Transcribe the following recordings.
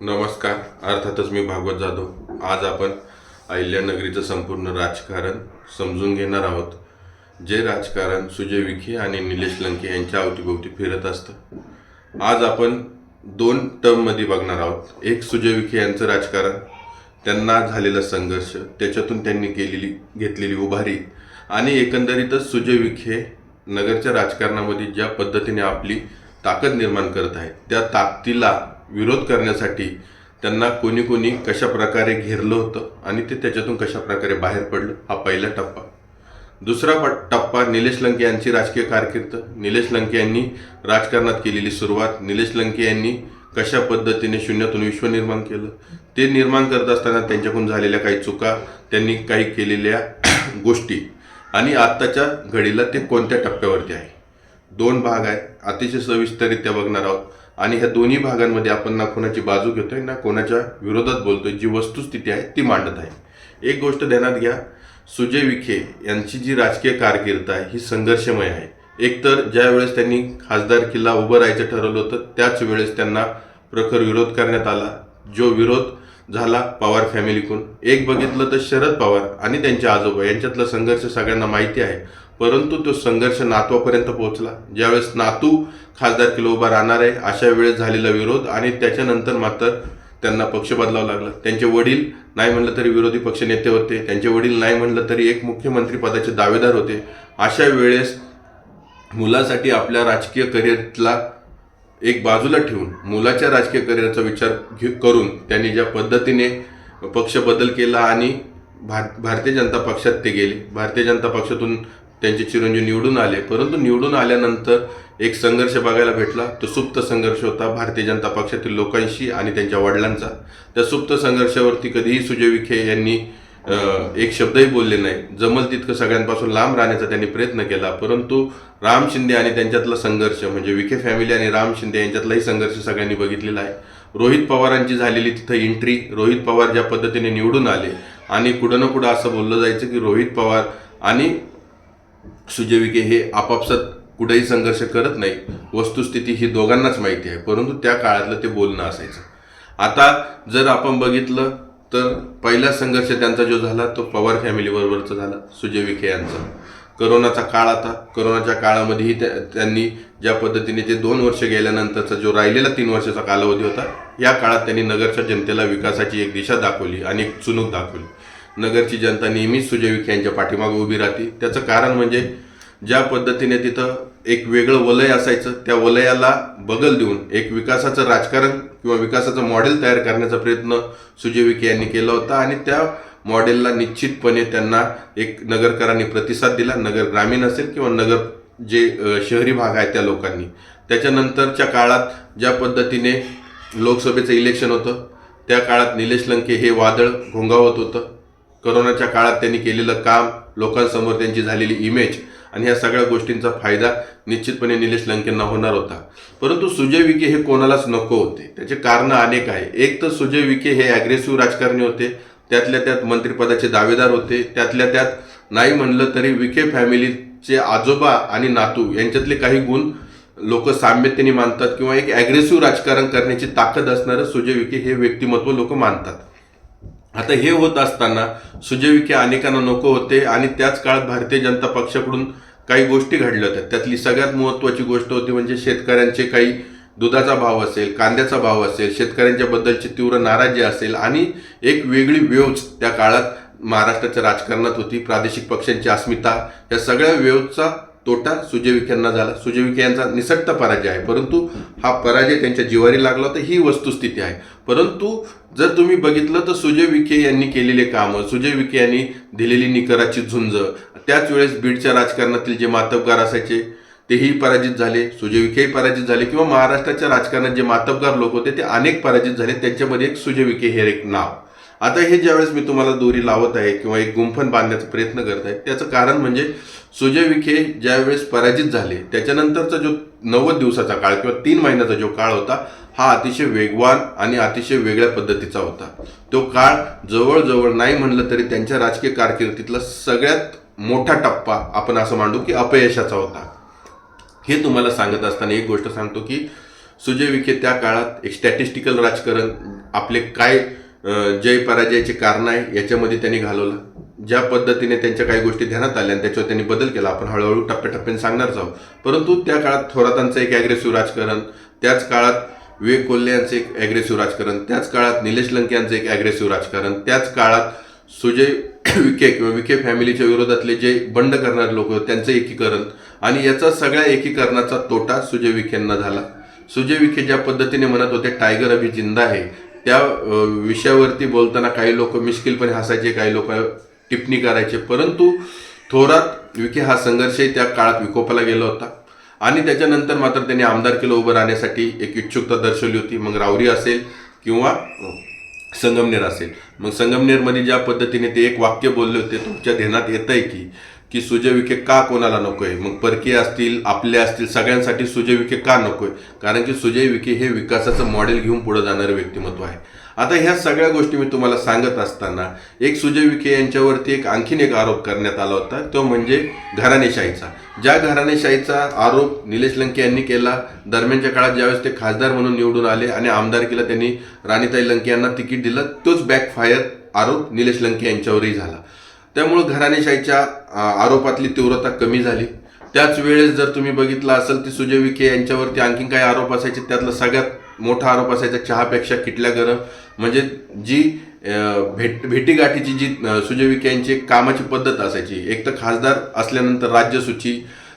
नमस्कार. अर्थातच मी भागवत जाधव. आज आपण अहिल्यानगरीचं संपूर्ण राजकारण समजून घेणार आहोत. जे राजकारण सुजय विखे आणि निलेश लंके यांच्या अवतीभोवती फिरत असतं. आज आपण दोन टर्ममध्ये बघणार आहोत. एक सुजय विखे यांचं राजकारण, त्यांना झालेला संघर्ष, त्याच्यातून त्यांनी घेतलेली उभारी आणि एकंदरीतच सुजय विखे नगरच्या राजकारणामध्ये ज्या पद्धतीने आपली ताकद निर्माण करत आहेत, त्या ताकदीला विरोध करण्यासाठी त्यांना कोणी कोणी कशा प्रकारे घेरलं होतं आणि ते त्याच्यातून कशा प्रकारे बाहेर पडलं, हा पहिला टप्पा. दुसरा टप्पा निलेश लंके यांची राजकीय कारकीर्द. निलेश लंके यांनी राजकारणात केलेली सुरुवात, निलेश लंके यांनी कशा पद्धतीने शून्यातून विश्व निर्माण केलं, ते निर्माण करत असताना त्यांच्याकडून झालेल्या काही चुका, त्यांनी काही केलेल्या गोष्टी आणि आत्ताच्या घडीला ते कोणत्या टप्प्यावरती आहे. दोन भाग आहेत, अतिशय सविस्तररित्या बघणार आहोत आणि ह्या दोन्ही भागांमध्ये आपण ना कोणाची बाजू घेतोय ना कोणाच्या विरोधात बोलतोय. जी वस्तुस्थिती आहे ती मांडत आहे. एक गोष्ट ध्यानात घ्या, सुजय विखे यांची जी राजकीय कारकीर्द आहे ही संघर्षमय आहे. एकतर ज्या वेळेस त्यांनी खासदारकीला उभं राहायचं ठरवलं होतं त्याच वेळेस त्यांना प्रखर विरोध करण्यात आला. जो विरोध झाला पवार फॅमिलीकडून. एक बघितलं तर शरद पवार आणि त्यांचे आजोबा यांच्यातला संघर्ष सगळ्यांना माहिती आहे, परंतु तो संघर्ष नातवापर्यंत पोहोचला. ज्यावेळेस नातू खासदारकीला उभा राहणार आहे अशा वेळेस झालेला विरोध आणि त्याच्यानंतर मात्र त्यांना पक्ष बदलावा लागला. त्यांचे वडील नाही म्हणलं तरी विरोधी पक्ष नेते होते, त्यांचे वडील नाही म्हणलं तरी एक मुख्यमंत्री पदाचे दावेदार होते. अशा वेळेस मुलासाठी आपल्या राजकीय करिअरला एक बाजूला ठेवून मुलाच्या राजकीय करिअरचा विचार करून त्यांनी ज्या पद्धतीने पक्ष बदल केला आणि भारतीय जनता पक्षात ते गेले. भारतीय जनता पक्षातून त्यांचे चिरंजीव निवडून आले, परंतु निवडून आल्यानंतर एक संघर्ष बघायला भेटला. तो सुप्त संघर्ष होता भारतीय जनता पक्षातील लोकांशी आणि त्यांच्या वडिलांचा. त्या सुप्त संघर्षावरती कधीही सुजय विखे यांनी एक शब्दही बोलले नाही. जमल तितकं सगळ्यांपासून लांब राहण्याचा त्यांनी प्रयत्न केला, परंतु राम शिंदे आणि त्यांच्यातला संघर्ष म्हणजे विखे फॅमिली आणि राम शिंदे यांच्यातलाही संघर्ष सगळ्यांनी बघितलेला आहे. रोहित पवारांची झालेली तिथं एंट्री, रोहित पवार ज्या पद्धतीने निवडून आले आणि कुठं ना कुठं असं बोललं जायचं की रोहित पवार आणि सुजय विखे हे आपापसात कुठेही संघर्ष करत नाही. वस्तुस्थिती ही दोघांनाच माहिती आहे, परंतु त्या काळातलं ते बोलणं असायचं. आता जर आपण बघितलं तर पहिला संघर्ष त्यांचा जो झाला तो पवार फॅमिलीबरोबरचा झाला, सुजय विखे यांचा. करोनाचा काळ, आता करोनाच्या काळामध्येही त्यांनी ज्या पद्धतीने ते 2 वर्ष गेल्यानंतरचा जो राहिलेला 3 वर्षाचा कालावधी होता, या काळात त्यांनी नगरच्या जनतेला विकासाची एक दिशा दाखवली आणि एक चुणूक दाखवली. नगरची जनता नेहमीच सुजय विखे यांच्या पाठीमागे उभी राहते. त्याचं कारण म्हणजे ज्या पद्धतीने तिथं एक वेगळं वलय असायचं, त्या वलयाला बगल देऊन एक विकासाचं राजकारण किंवा विकासाचं मॉडेल तयार करण्याचा प्रयत्न सुजय विखे यांनी केला होता आणि त्या मॉडेलला निश्चितपणे त्यांना एक नगरकरांनी प्रतिसाद दिला. नगर ग्रामीण असेल किंवा नगर जे शहरी भाग आहे त्या लोकांनी. त्याच्यानंतरच्या काळात ज्या पद्धतीने लोकसभेचं इलेक्शन होतं त्या काळात निलेश लंके हे वादळ घोंगावत होतं. करोनाच्या काळात त्यांनी केलेलं काम, लोकांसमोर त्यांची झालेली इमेज आणि ह्या सगळ्या गोष्टींचा फायदा निश्चितपणे निलेश लंकेंना होणार होता. परंतु सुजय विखे हे कोणालाच नको होते. त्याचे कारण अनेक आहे. एक तर सुजय विखे हे ॲग्रेसिव्ह राजकारणी होते, त्यातल्या त्यात मंत्रिपदाचे दावेदार होते. त्यातल्या त्यात नाही म्हणलं तरी विखे फॅमिलीचे आजोबा आणि नातू यांच्यातले काही गुण लोक साम्यतेने मानतात किंवा एक ॲग्रेसिव्ह राजकारण करण्याची ताकद असणारं सुजय विखे हे व्यक्तिमत्व लोक मानतात. आता हे होत असताना सुजय विखे अनेकांना नको होते आणि त्याच काळात भारतीय जनता पक्षाकडून काही गोष्टी घडल्या होत्या. त्यातली सगळ्यात महत्त्वाची गोष्ट होती म्हणजे शेतकऱ्यांचे काही दुधाचा भाव असेल, कांद्याचा भाव असेल, शेतकऱ्यांच्या बद्दलची तीव्र नाराजी असेल आणि एक वेगळी वेव्ज त्या काळात महाराष्ट्राच्या राजकारणात होती. प्रादेशिक पक्षांची अस्मिता, या सगळ्या वेव्जचा तोटा सुजय विखेंना झाला. सुजय विखे यांचा निसटता पराजय आहे, परंतु हा पराजय त्यांच्या जिवारी लागला होता, ही वस्तुस्थिती आहे. परंतु जर तुम्ही बघितलं तर सुजय विखे यांनी केलेले कामं, सुजय विखे यांनी दिलेली निकराची झुंज, त्याच वेळेस बीडच्या राजकारणातील जे मातब्गार असायचे तेही पराजित झाले, सुजय विखेही पराजित झाले किंवा महाराष्ट्राच्या राजकारणात जे मातब्गार लोक होते ते अनेक पराजित झाले. त्यांच्यामध्ये एक सुजय विखे हे एक नाव. आता हे ज्यावेळेस मी तुम्हाला दोरी लावत आहे किंवा एक गुंफण बांधण्याचा प्रयत्न करत आहे, त्याचं कारण म्हणजे सुजय विखे ज्यावेळेस पराजित झाले त्याच्यानंतरचा जो 90 दिवसाचा काळ किंवा 3 महिन्याचा जो काळ होता, हा अतिशय वेगवान आणि अतिशय वेगळ्या पद्धतीचा होता. तो काळ जवळजवळ नाही म्हणलं तरी त्यांच्या राजकीय कारकिर्दीतला सगळ्यात मोठा टप्पा आपण असं मांडू की अपयशाचा होता. हे तुम्हाला सांगत असताना एक गोष्ट सांगतो की सुजय विखे त्या काळात एक स्टॅटिस्टिकल राजकारण आपले काय जय पराजयाचे कारण आहे याच्यामध्ये त्यांनी घालवलं. ज्या पद्धतीने त्यांच्या काही गोष्टी ध्यानात आल्या आणि त्याच्यावर त्यांनी बदल केला, आपण हळूहळू टप्प्याटप्प्याने सांगणारच आहोत. परंतु त्या काळात थोरातांचं एक ॲग्रेसिव्ह राजकारण, त्याच काळात विवेक कोल्हे यांचं एक ॲग्रेसिव्ह राजकारण, त्याच काळात निलेश लंके यांचं एक ॲग्रेसिव्ह राजकारण, त्याच काळात सुजय विखे किंवा विखे फॅमिलीच्या विरोधातले जे बंड करणारे लोक होते त्यांचं एकीकरण, आणि याचा सगळ्या एकीकरणाचा तोटा सुजय विखेंना झाला. सुजय विखे ज्या पद्धतीने म्हणत होते टायगर अभी जिंदा आहे, त्या विषयावरती बोलताना काही लोक मिश्किलपणे हसायचे, काही लोक टिप्पणी करायचे. परंतु थोरात विखे हा संघर्षही त्या काळात विकोपाला गेला होता आणि त्याच्यानंतर मात्र त्यांनी आमदारकीला उभं राहण्यासाठी एक इच्छुकता दर्शवली होती. मग रावरी असेल किंवा संगमनेर असेल. मग संगमनेरमध्ये ज्या पद्धतीने ते एक वाक्य बोलले होते, तुमच्या ध्यानात येत आहे की सुजय विखे का कोणाला नकोय? मग परकीय असतील, आपले असतील, सगळ्यांसाठी सुजय विखे का नकोय? कारण की सुजय विखे हे विकासाचं मॉडेल घेऊन पुढे जाणारं व्यक्तिमत्व आहे. आता ह्या सगळ्या गोष्टी मी तुम्हाला सांगत असताना एक सुजय विखे यांच्यावरती आणखीन एक आरोप करण्यात आला होता, तो म्हणजे घराणेशाहीचा. ज्या घराणेशाहीचा आरोप निलेश लंके यांनी केला दरम्यानच्या काळात, ज्यावेळेस ते खासदार म्हणून निवडून आले आणि आमदारकीला त्यांनी राणीताई लंके यांना तिकीट दिलं, तोच बॅकफायर आरोप निलेश लंके यांच्यावरही झाला. त्यामुळं घराणेशाहीच्या आरोपातली तीव्रता कमी झाली. त्याच वेळेस जर तुम्ही बघितलं असेल तर सुजय विखे यांच्यावरती आणखीन काही आरोप असायचे. त्यातला सगळ्यात मोठा आरोप असायचा चहापेक्षा किटल्या गरम, म्हणजे जी भेटीगाठीची जी सुजय विखे यांची कामाची पद्धत असायची. एक तर खासदार असल्यानंतर राज्यसूची,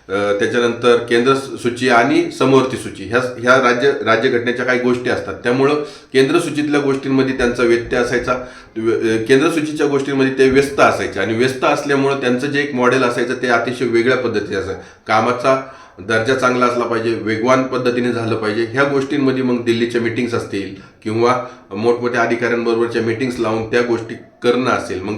त्याच्यानंतर केंद्र सूची आणि समवर्ती सूची, ह्या राज्यघटनेच्या काही गोष्टी असतात. त्यामुळं केंद्र सूचीतल्या गोष्टींमध्ये त्यांचा व्यत्यय असायचा, केंद्र सूचीच्या गोष्टींमध्ये ते व्यस्त असायचे आणि व्यस्त असल्यामुळं त्यांचं जे एक मॉडेल असायचं ते अतिशय वेगळ्या पद्धतीचं असायचं. कामाचा दर्जा चांगला असला पाहिजे, वेगवान पद्धतीने झालं पाहिजे. ह्या गोष्टींमध्ये मग दिल्लीच्या मीटिंग्स असतील किंवा मोठमोठ्या अधिकाऱ्यांबरोबरच्या मीटिंग्स लावून त्या गोष्टी करणं असेल, मग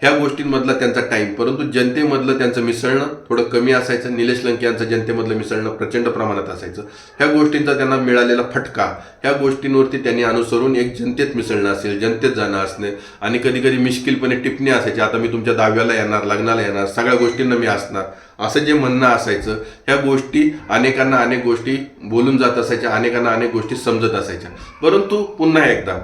ह्या गोष्टींमधला त्यांचा टाईम. परंतु जनतेमधलं त्यांचं मिसळणं थोडं कमी असायचं. निलेश लंके यांचं जनतेमधलं मिसळणं प्रचंड प्रमाणात असायचं. ह्या गोष्टींचा त्यांना मिळालेला फटका, ह्या गोष्टींवरती त्यांनी अनुसरून एक जनतेत मिसळणं असेल, जनतेत जाणं असणे आणि कधी कधी मिश्किलपणे टिप्पणी असायची, आता मी तुमच्या दाव्याला येणार, लग्नाला येणार, सगळ्या गोष्टींना मी असणार, असं जे म्हणणं असायचं. ह्या गोष्टी अनेकांना अनेक गोष्टी बोलून जात असायच्या, अनेकांना अनेक गोष्टी समजत असायच्या. परंतु पुन्हा एकदा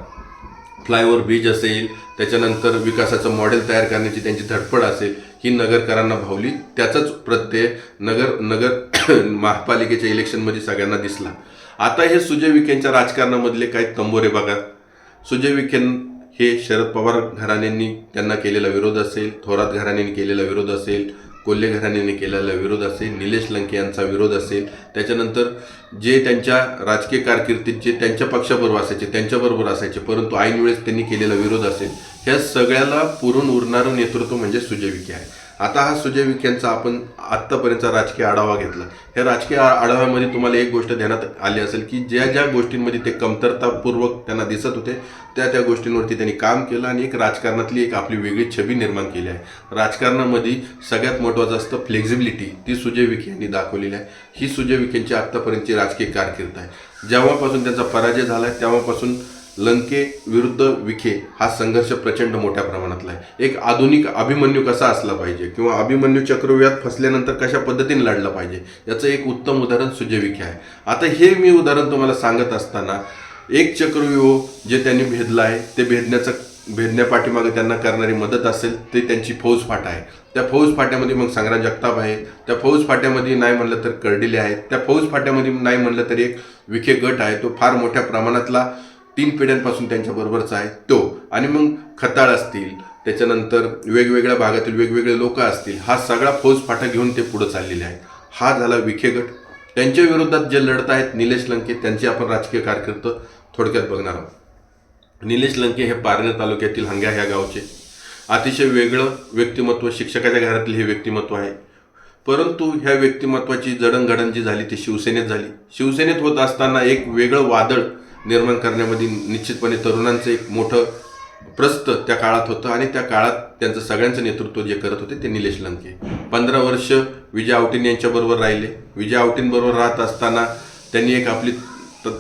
फ्लायओव्हर ब्रिज असेल, त्याच्यानंतर विकासाचं मॉडेल तयार करण्याची त्यांची धडपड असेल, ही नगरकरांना भावली. त्याचाच प्रत्यय नगर महापालिकेच्या इलेक्शनमध्ये सगळ्यांना दिसला. आता हे सुजय विखेंच्या राजकारणामधले काही तंबोरे बघा. सुजय विखे हे शरद पवार घराण्यांनी त्यांना केलेला विरोध असेल, थोरात घराण्यांनी केलेला विरोध असेल, कोल्हे घराण्याने केलेला विरोध असेल, निलेश लंके यांचा विरोध असेल, त्याच्यानंतर जे त्यांच्या राजकीय कारकिर्दीत जे त्यांच्या पक्षाबरोबर असायचे त्यांच्याबरोबर असायचे परंतु ऐन वेळेस त्यांनी केलेला विरोध असेल, ह्या सगळ्याला पुरून उरणारं नेतृत्व म्हणजे सुजय विखे आहे. आता हा सुजय विखेंचा आपण आत्तापर्यंतचा राजकीय आढावा घेतला. ह्या राजकीय आढाव्यामध्ये तुम्हाला एक गोष्ट ध्यानात आली असेल की ज्या ज्या गोष्टींमध्ये ते कमतरतापूर्वक त्यांना दिसत होते त्या गोष्टींवरती त्यांनी काम केलं आणि एक राजकारणातली एक आपली वेगळी छबी निर्माण केली आहे. राजकारणामध्ये सगळ्यात महत्त्वाचं असतं फ्लेक्झिबिलिटी, ती सुजय विखे यांनी दाखवलेली आहे. ही सुजय विखेंची आत्तापर्यंतची राजकीय कारकीर्द आहे. जेव्हापासून त्यांचा पराजय झाला आहे तेव्हापासून लंके विरुद्ध विखे हा संघर्ष प्रचंड मोठ्या प्रमाणातला आहे. एक आधुनिक अभिमन्यू कसा असला पाहिजे किंवा अभिमन्यू चक्रव्यूहात फसल्यानंतर कशा पद्धतीने लढला पाहिजे याचं एक उत्तम उदाहरण सुजय विखे आहे. आता हे मी उदाहरण तुम्हाला सांगत असताना एक चक्रव्यूह जे त्यांनी भेदलं आहे ते भेदण्यापाठीमागे त्यांना करणारी मदत असेल ते त्यांची फौज फाटा आहे. त्या फौज फाट्यामध्ये मग संग्राम जगताप आहे, त्या फौज फाट्यामध्ये नाही म्हणलं तर कर्डिले आहेत, त्या फौज फाट्यामध्ये नाही म्हणलं तरी एक विखे गट आहे, तो फार मोठ्या प्रमाणातला 3 पिढ्यांपासून त्यांच्याबरोबरचा आहे तो. आणि मग खताळ असतील, त्याच्यानंतर वेगवेगळ्या भागातील वेगवेगळे लोक असतील, हा सगळा फौज फाटा घेऊन ते पुढे चाललेले आहेत. हा झाला विखे गट. त्यांच्या विरोधात जे लढत आहेत निलेश लंके, त्यांची आपण राजकीय कारकीर्द थोडक्यात बघणार आहोत. निलेश लंके हे पारनेर तालुक्यातील हंग्या ह्या गावचे अतिशय वेगळं व्यक्तिमत्व, शिक्षकाच्या घरातील हे व्यक्तिमत्व आहे. परंतु ह्या व्यक्तिमत्वाची जडणघडण जी झाली ती शिवसेनेत झाली. शिवसेनेत होत असताना एक वेगळं वादळ निर्माण करण्यामध्ये निश्चितपणे तरुणांचं एक मोठं प्रस्थ त्या काळात होतं आणि त्या काळात त्यांचं सगळ्यांचं नेतृत्व जे करत होते ते निलेश लंके. 15 वर्ष विजय आवटीन यांच्याबरोबर राहिले. विजय आवटींबरोबर राहत असताना त्यांनी एक आपली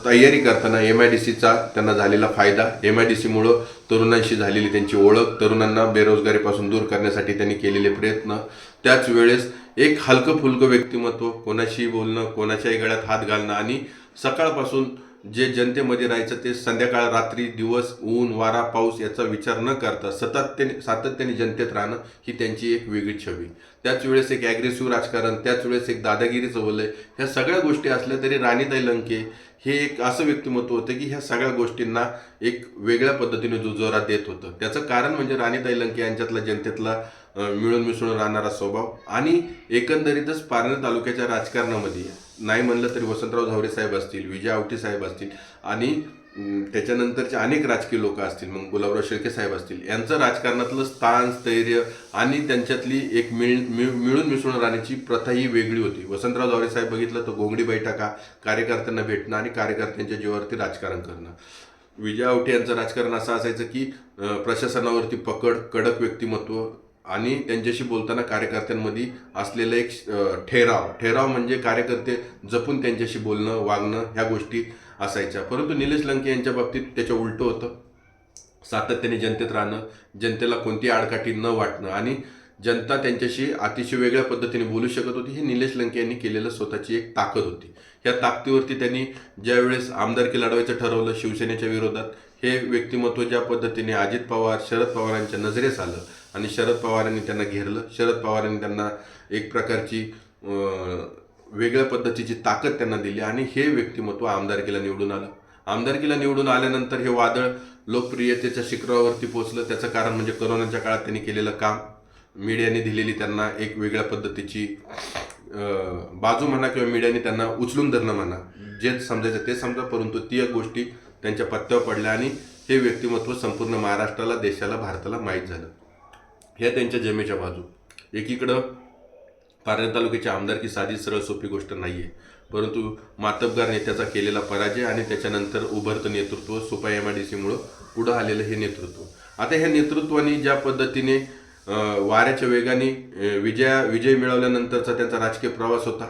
तयारी करताना MIDCचा त्यांना झालेला फायदा, MIDCमुळं तरुणांशी झालेली त्यांची ओळख, तरुणांना बेरोजगारीपासून दूर करण्यासाठी त्यांनी केलेले प्रयत्न, त्याच वेळेस एक हलकं फुलकं व्यक्तिमत्व, कोणाशी बोलणं, कोणाच्याही गळ्यात हात घालणं आणि सकाळपासून जे जनतेमध्ये राहायचं ते संध्याकाळ रात्री दिवस ऊन वारा पाऊस याचा विचार न करता सातत्याने जनतेत राहणं ही त्यांची एक वेगळी छबी. त्याच वेळेस एक ॲग्रेसिव्ह राजकारण, त्याच वेळेस एक दादागिरीचं वलय, ह्या सगळ्या गोष्टी असल्या तरी राणीताई लंके हे एक असं व्यक्तिमत्व होतं की ह्या सगळ्या गोष्टींना एक वेगळ्या पद्धतीने दुजोरा देत होतं. त्याचं कारण म्हणजे राणीताई लंके यांच्यातला जनतेतला मिळून मिसळून राहणारा स्वभाव आणि एकंदरीतच पारनेर तालुक्याच्या राजकारणामध्ये नाही म्हणलं तरी वसंतराव झावरे साहेब असतील, विजय आवटी साहेब असतील आणि त्याच्यानंतरचे अनेक राजकीय लोक असतील, मग गुलाबराव शेळके साहेब असतील, यांचं राजकारणातलं स्थान स्थैर्य आणि त्यांच्यातली एक मिळून मिसळून राहण्याची प्रथा ही वेगळी होती. वसंतराव झावरे साहेब बघितलं तर घोंगडी बैठका, कार्यकर्त्यांना भेटणं आणि कार्यकर्त्यांच्या जीवावरती राजकारण करणं. विजय आवटे यांचं राजकारण असं असायचं की प्रशासनावरती पकड, कडक व्यक्तिमत्व आणि त्यांच्याशी बोलताना कार्यकर्त्यांमध्ये असलेलं एक ठेराव म्हणजे कार्यकर्ते जपून त्यांच्याशी बोलणं वागणं ह्या गोष्टी असायच्या. परंतु निलेश लंके यांच्या बाबतीत त्याच्या उलटं होतं. सातत्याने जनतेत राहणं, जनतेला कोणती आडकाठी न वाटणं आणि जनता त्यांच्याशी अतिशय वेगळ्या पद्धतीने बोलू शकत होती. हे निलेश लंके यांनी केलेलं स्वतःची एक ताकद होती. ह्या ताकदीवरती त्यांनी ज्यावेळेस आमदारकी लढवायचं ठरवलं शिवसेनेच्या विरोधात, हे व्यक्तिमत्व ज्या पद्धतीने अजित पवार शरद पवारांच्या नजरेस आलं आणि शरद पवारांनी त्यांना घेरलं, शरद पवारांनी त्यांना एक प्रकारची वेगळ्या पद्धतीची ताकद त्यांना दिली आणि हे व्यक्तिमत्व आमदारकीला निवडून आलं. आमदारकीला निवडून आल्यानंतर हे वादळ लोकप्रियतेच्या शिखरावरती पोहोचलं. त्याचं कारण म्हणजे करोनाच्या काळात त्यांनी केलेलं काम, मीडियाने दिलेली त्यांना एक वेगळ्या पद्धतीची बाजू म्हणा किंवा मीडियाने त्यांना उचलून धरणं म्हणा, जे समजायचं ते समजा, परंतु ती एक गोष्टी त्यांच्या पत्त्यावर पडल्या आणि हे व्यक्तिमत्व संपूर्ण महाराष्ट्राला, देशाला, भारताला माहीत झालं. ह्या त्यांच्या जमेच्या बाजू. एकीकडं पारनेर तालुक्याची आमदारकी साधी सरळ सोपी गोष्ट नाही आहे, परंतु मातब्बर नेत्याचा केलेला पराजय आणि त्याच्यानंतर उभरतं नेतृत्व, सुपा MIDCमुळं पुढं आलेलं हे नेतृत्व. आता ह्या नेतृत्वाने ज्या पद्धतीने वाऱ्याच्या वेगाने विजय मिळवल्यानंतरचा त्यांचा राजकीय प्रवास होता,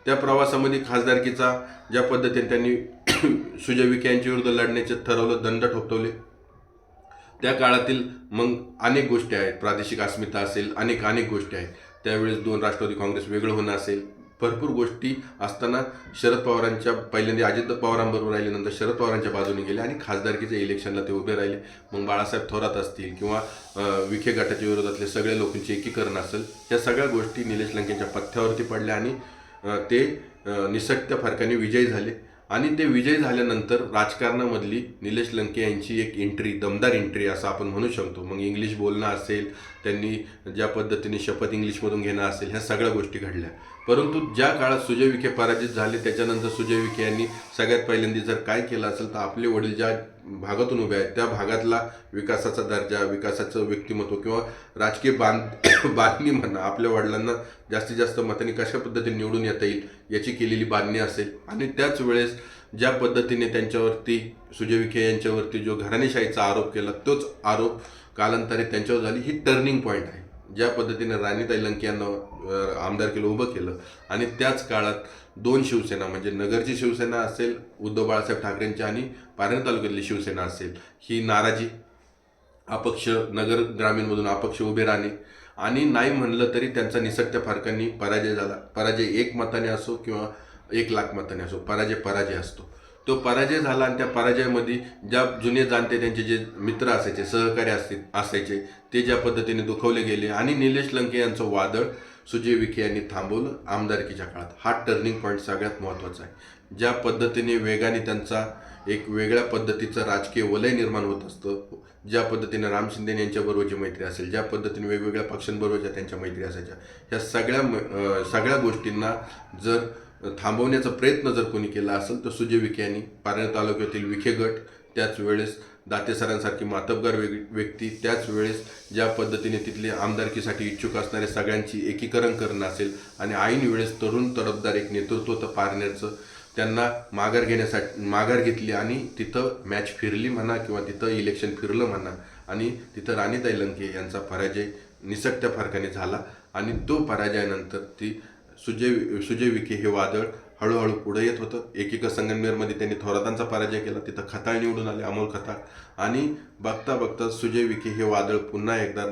त्या प्रवासामध्ये खासदारकीचा ज्या पद्धतीने त्यांनी सुजय विखे यांच्या विरुद्ध लढण्याचे ठरवलं, दंड ठोठवले, त्या काळातील मग अनेक गोष्टी आहेत, प्रादेशिक अस्मिता असेल, अनेक गोष्टी आहेत. त्यावेळेस 2 राष्ट्रवादी काँग्रेस वेगळं होणं असेल, भरपूर गोष्टी असताना शरद पवारांच्या पहिल्यांदा अजित पवारांबरोबर राहिले, नंतर शरद पवारांच्या बाजूने गेले आणि खासदारकीच्या इलेक्शनला ते उभे राहिले. मग बाळासाहेब थोरात असतील किंवा विखे गटाच्या विरोधातले सगळे लोकांचे एकीकरण असेल, या सगळ्या गोष्टी निलेश लंकेंच्या पथ्यावरती पडल्या आणि ते निसटत्या फरकाने विजयी झाले. आणि ते विजयी झाल्यानंतर राजकारणामधली निलेश लंके यांची एक एंट्री, दमदार एंट्री असं आपण म्हणू शकतो. मग इंग्लिश बोलणं असेल, त्यांनी ज्या पद्धतीने शपथ इंग्लिशमधून घेणं असेल, ह्या सगळ्या गोष्टी घडल्या. परंतु ज्या काळात सुजय विखे पराजित झाले, त्याच्यानंतर सुजय विखे यांनी सगळ्यात पहिल्यांदा जर काय केलं असेल तर आपले वडील ज्या भागातून उभे आहेत त्या भागातला विकासाचा दर्जा, विकासाचं व्यक्तिमत्व किंवा राजकीय बांधणी म्हणा, आपल्या वडिलांना जास्तीत जास्त मतांनी कशा पद्धतीने निवडून येता येईल याची केलेली बांधणी असेल. आणि त्याच वेळेस ज्या पद्धतीने त्यांच्यावरती सुजय विखे यांच्यावरती जो घराणेशाहीचा आरोप केला, तोच आरोप कालांतरे त्यांच्यावर झाली. ही टर्निंग पॉईंट आहे. ज्या पद्धतीने राणीताई लंके यांना आमदारकीला उभं केलं आणि त्याच काळात 2 शिवसेना म्हणजे नगरची शिवसेना असेल उद्धव बाळासाहेब ठाकरेंची आणि पारनेर तालुक्यातली शिवसेना असेल, ही नाराजी, अपक्ष नगर ग्रामीणमधून अपक्ष उभे राहणे आणि नाही म्हणलं तरी त्यांचा निसटत्या फरकांनी पराजय झाला. पराजय 1 मताने असो किंवा 1 लाख मताने असो, पराजय असतो. तो पराजय झाला आणि त्या पराजयामध्ये ज्या जुने जाणते त्यांचे जे मित्र असायचे, सहकारी असायचे, ते ज्या पद्धतीने दुखवले गेले आणि निलेश लंके यांचं वादळ सुजय विखे यांनी थांबवलं आमदारकीच्या काळात. हा टर्निंग पॉईंट सगळ्यात महत्त्वाचा आहे. ज्या पद्धतीने वेगाने त्यांचा एक वेगळ्या पद्धतीचं राजकीय वलय निर्माण होत असतं, ज्या पद्धतीने राम शिंदे यांच्याबरोबरची मैत्री असेल, ज्या पद्धतीने वेगवेगळ्या पक्षांबरोबरच्या त्यांच्या मैत्री असायच्या, ह्या सगळ्या गोष्टींना जर थांबवण्याचा प्रयत्न जर कोणी केला असेल तर सुजय विखे यांनी. पारनेर तालुक्यातील विखे गट, त्याच वेळेस दाते सरांसारखी मातब्बर व्यक्ती, त्याच वेळेस ज्या पद्धतीने तिथले आमदारकीसाठी इच्छुक असणाऱ्या सगळ्यांची एकीकरण करणं असेल आणि ऐन वेळेस तरुण तडफदार एक नेतृत्व होतं पारनेरचं, त्यांना माघार घेतली आणि तिथं मॅच फिरली म्हणा किंवा तिथं इलेक्शन फिरलं म्हणा आणि तिथं राणीताई लंके यांचा पराजय निसटत्या फरकाने झाला. आणि तो पराजयानंतर ती सुजय विखे हे वादळ हळूहळू पुढे येत होतं. एकीका संगमनेरमध्ये त्यांनी थोरातांचा पराजय केला, तिथं खताळ निवडून आले, अमोल खताळ. आणि बघता बघता सुजय विखे हे वादळ पुन्हा एकदा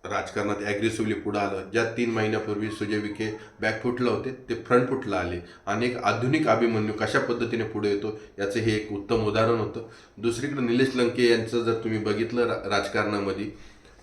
राजकारणात ॲग्रेसिव्हली पुढं आलं. ज्या 3 महिन्यापूर्वी सुजय विखे बॅकफुटला होते ते फ्रंटफुटला आले आणि एक आधुनिक अभिमन्यू कशा पद्धतीने पुढे येतो याचं हे एक उत्तम उदाहरण होतं. दुसरीकडे निलेश लंके यांचं जर तुम्ही बघितलं राजकारणामध्ये,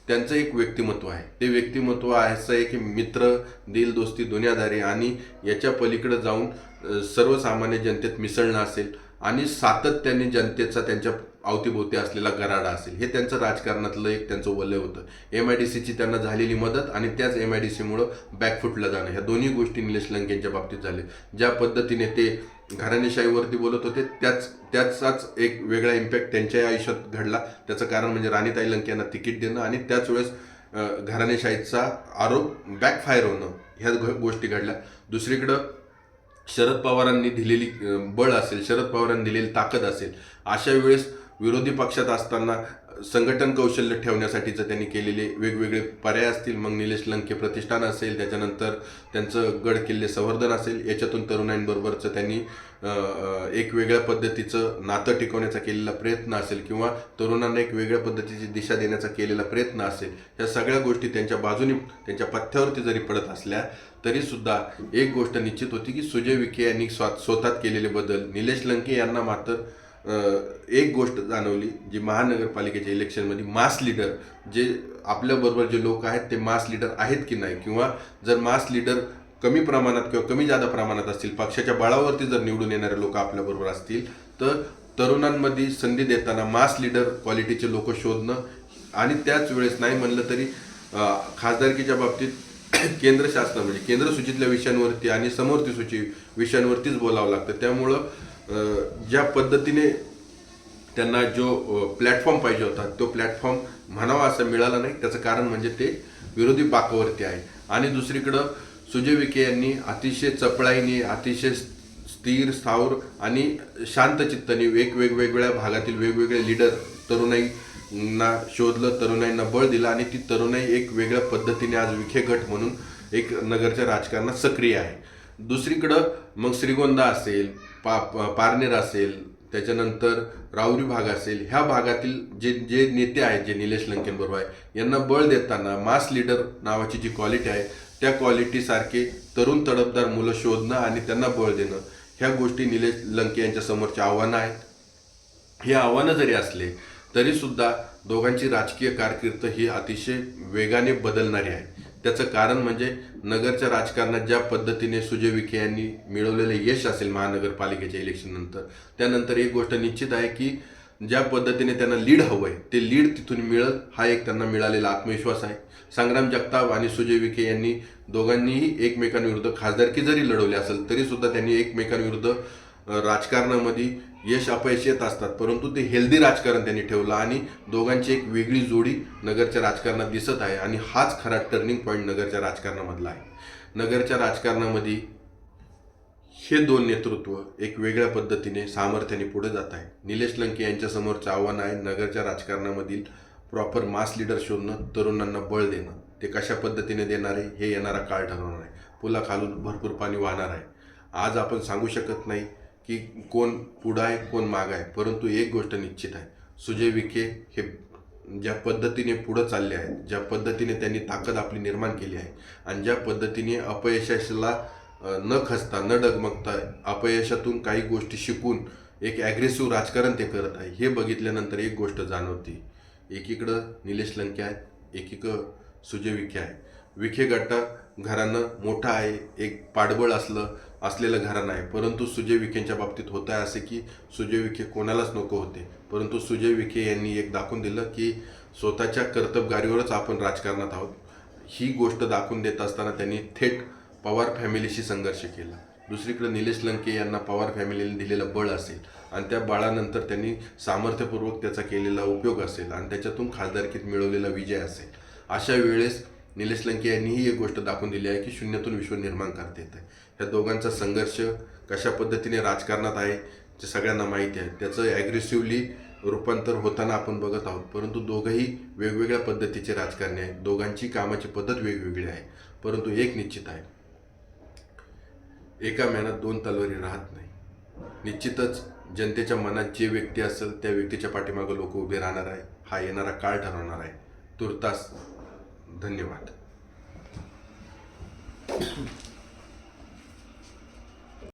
त्यांचं एक व्यक्तिमत्व आहे. ते व्यक्तिमत्व असं आहे की मित्र, दिल दोस्ती दुनियादारी आणि याच्या पलीकडे जाऊन सर्वसामान्य जनतेत मिसळणं असेल आणि सातत्याने जनतेचा त्यांच्या अवतीभोवती असलेला गराडा असेल, हे त्यांचं राजकारणातलं एक त्यांचं वलय होतं. MIDCची त्यांना झालेली मदत आणि त्याच MIDCमुळं बॅकफुटला जाणं, ह्या दोन्ही गोष्टी निलेश लंकेंच्या बाबतीत झाल्या. ज्या पद्धतीने ते घराणेशाहीवरती बोलत होते त्याचाच एक वेगळा इम्पॅक्ट त्यांच्या आयुष्यात घडला. त्याचं कारण म्हणजे राणीताई लंके यांना तिकीट देणं आणि त्याच वेळेस घराणेशाहीचा आरोप बॅकफायर होणं, ह्या गोष्टी घडल्या. दुसरीकडं शरद पवारांनी दिलेली बळ असेल, शरद पवारांनी दिलेली ताकद असेल, अशा वेळेस विरोधी पक्षात असताना संघटन कौशल्य ठेवण्यासाठीचं त्यांनी केलेले वेगवेगळे पर्याय असतील, मग निलेश लंके प्रतिष्ठान असेल, त्याच्यानंतर त्यांचं गड किल्ले संवर्धन असेल, याच्यातून तरुणांबरोबरचं त्यांनी एक वेगळ्या पद्धतीचं नातं टिकवण्याचा केलेला प्रयत्न असेल किंवा तरुणांना एक वेगळ्या पद्धतीची दिशा देण्याचा केलेला प्रयत्न असेल, ह्या सगळ्या गोष्टी त्यांच्या बाजूने त्यांच्या पथ्यावरती जरी पडत असल्या तरीसुद्धा एक गोष्ट निश्चित होती की सुजय विखे यांनी स्वतःत केलेले बदल, निलेश लंके यांना मात्र एक गोष्ट जाणवली, जी महानगरपालिकेच्या इलेक्शनमध्ये मास लीडर, जे आपल्याबरोबर जे लोक आहेत ते मास लीडर आहेत की नाही, किंवा जर मास लीडर कमी प्रमाणात किंवा कमी जादा प्रमाणात असतील, पक्षाच्या बळावरती जर निवडून येणारे लोक आपल्याबरोबर असतील, तर तरुणांमध्ये संधी देताना मास लीडर क्वालिटीचे लोक शोधणं आणि त्याच वेळेस नाही म्हणलं तरी खासदारकीच्या बाबतीत केंद्र शासन म्हणजे केंद्र सूचीतल्या विषयांवरती आणि समवर्ती सूची विषयांवरतीच बोलावं लागतं. त्यामुळं ज्या पद्धतीने त्यांना जो प्लॅटफॉर्म पाहिजे होता तो प्लॅटफॉर्म म्हणावा असं मिळाला नाही. त्याचं कारण म्हणजे ते विरोधी बाकावरती आहे. आणि दुसरीकडं सुजय विखे यांनी अतिशय चपळाईने, अतिशय स्थिर, स्थावर आणि शांत चित्ताने वेगवेगळ्या भागातील वेगवेगळे लीडर तरुणाईंना शोधलं, तरुणाईंना बळ दिलं आणि ती तरुणाई एक वेगळ्या पद्धतीने आज विखे गट म्हणून एक नगरच्या राजकारणात सक्रिय आहे. दुसरीकडं मग श्रीगोंदा असेल, पारनेर असेल, त्याच्यानंतर राहुरी भाग असेल, ह्या भागातील जे नेते आहेत, जे निलेश लंकेंबरोबर आहे, यांना बळ देताना मास लीडर नावाची जी क्वालिटी आहे त्या क्वालिटीसारखे तरुण तडफदार मुलं शोधणं आणि त्यांना बळ देणं, ह्या गोष्टी निलेश लंके यांच्या समोरची आव्हानं आहेत. ही आव्हानं जरी असले तरीसुद्धा दोघांची राजकीय कारकीर्द ही अतिशय वेगाने बदलणारी आहे. त्याचं कारण म्हणजे नगरच्या राजकारणात ज्या पद्धतीने सुजय विखे यांनी मिळवलेले यश असेल महानगरपालिकेच्या इलेक्शननंतर, त्यानंतर एक गोष्ट निश्चित आहे की ज्या पद्धतीने त्यांना लीड हवं आहे ते लीड तिथून मिळेल, हा एक त्यांना मिळालेला आत्मविश्वास आहे. संग्राम जगताप आणि सुजय विखे यांनी दोघांनीही एकमेकांविरुद्ध खासदारकी जरी लढवली असेल तरीसुद्धा त्यांनी एकमेकांविरुद्ध राजकारणामध्ये यश अपयश येत असतात, परंतु ते हेल्दी राजकारण त्यांनी ठेवलं आणि दोघांची एक वेगळी जोडी नगरच्या राजकारणात दिसत आहे. आणि हाच खरा टर्निंग पॉईंट नगरच्या राजकारणामधला आहे. नगरच्या राजकारणामध्ये हे दोन नेतृत्व एक वेगळ्या पद्धतीने सामर्थ्याने पुढे जात आहे. निलेश लंके यांच्यासमोरचं आव्हान आहे नगरच्या राजकारणामधील प्रॉपर मास लीडर शोधणं, तरुणांना बळ देणं. ते कशा पद्धतीने देणार आहे हे येणारा काळ ठरवणार आहे. पुलाखालून भरपूर पाणी वाहणार आहे. आज आपण सांगू शकत नाही की कोण पुढं आहे कोण मागं आहे, परंतु एक गोष्ट निश्चित आहे, सुजय विखे हे ज्या पद्धतीने पुढं चालले आहेत, ज्या पद्धतीने त्यांनी ताकद आपली निर्माण केली आहे आणि ज्या पद्धतीने अपयशाला न खचता न डगमगता अपयशातून काही गोष्टी शिकून एक ॲग्रेसिव्ह राजकारण ते करत आहे, हे बघितल्यानंतर एक गोष्ट जाणवते, एकीकडं निलेश लंके आहेत, एकीकडं सुजय विखे आहे. विखे गटा घराणं मोठं आहे, एक पाठबळ असलेलं घराणं आहे, परंतु सुजय विखेंच्या बाबतीत होत आहे असे की सुजय विखे कोणालाच नको होते, परंतु सुजय विखे यांनी एक दाखवून दिलं की स्वतःच्या कर्तबगारीवरच आपण राजकारणात आहोत. ही गोष्ट दाखवून देत असताना त्यांनी थेट पवार फॅमिलीशी संघर्ष केला. दुसरीकडे निलेश लंके यांना पवार फॅमिलीने दिलेलं बळ असेल आणि त्या बळानंतर त्यांनी सामर्थ्यपूर्वक त्याचा केलेला उपयोग असेल आणि त्याच्यातून खासदारकीत मिळवलेला विजय असेल, अशा वेळेस निलेश लंके यांनीही एक गोष्ट दाखवून दिली आहे की शून्यातून विश्व निर्माण करता येतं. ह्या दोघांचा संघर्ष कशा पद्धतीने राजकारणात आहे ते सगळ्यांना माहिती आहे. त्याचं ॲग्रेसिव्हली रूपांतर होताना आपण बघत आहोत, परंतु दोघंही वेगवेगळ्या पद्धतीचे राजकारणी आहेत. दोघांची कामाची पद्धत वेगवेगळी आहे, परंतु एक निश्चित आहे, एका म्यानात दोन तलवारी राहत नाही. निश्चितच जनतेच्या मनात जे व्यक्ती असेल त्या व्यक्तीच्या पाठीमागं लोक उभे राहणार आहे. हा येणारा काळ ठरवणार आहे. तुर्तास धन्यवाद.